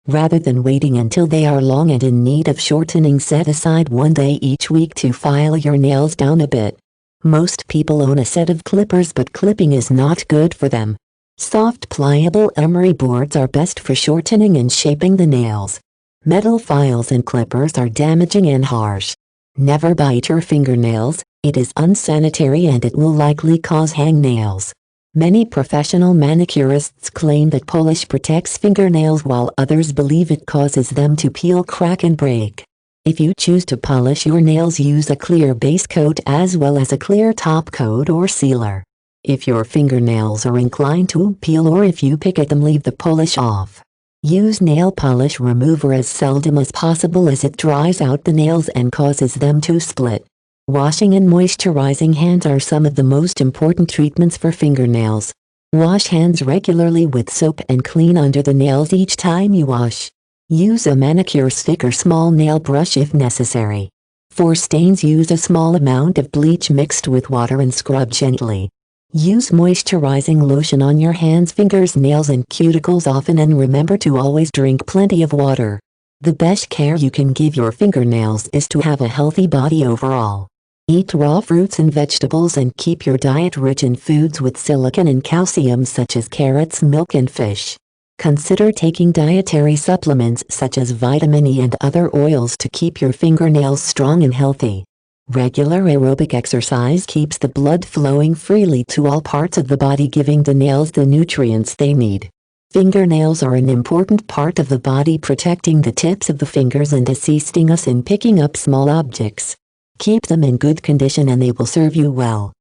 Rather than waiting until they are long and in need of shortening, set aside one day each week to file your nails down a bit. Most people own a set of clippers, but clipping is not good for them. Soft, pliable emery boards are best for shortening and shaping the nails. Metal files and clippers are damaging and harsh. Never bite your fingernails, it is unsanitary and it will likely cause hangnails. Many professional manicurists claim that polish protects fingernails while others believe it causes them to peel, crack and break. If you choose to polish your nails, use a clear base coat as well as a clear top coat or sealer. If your fingernails are inclined to peel or if you pick at them, leave the polish off. Use nail polish remover as seldom as possible as it dries out the nails and causes them to split. Washing and moisturizing hands are some of the most important treatments for fingernails. Wash hands regularly with soap and clean under the nails each time you wash. Use a manicure stick or small nail brush if necessary. For stains, use a small amount of bleach mixed with water and scrub gently. Use moisturizing lotion on your hands, fingers, nails and cuticles often, and remember to always drink plenty of water. The best care you can give your fingernails is to have a healthy body overall. Eat raw fruits and vegetables and keep your diet rich in foods with silicon and calcium such as carrots, milk and fish. Consider taking dietary supplements such as vitamin E and other oils to keep your fingernails strong and healthy. Regular aerobic exercise keeps the blood flowing freely to all parts of the body, giving the nails the nutrients they need. Fingernails are an important part of the body, protecting the tips of the fingers and assisting us in picking up small objects. Keep them in good condition and they will serve you well.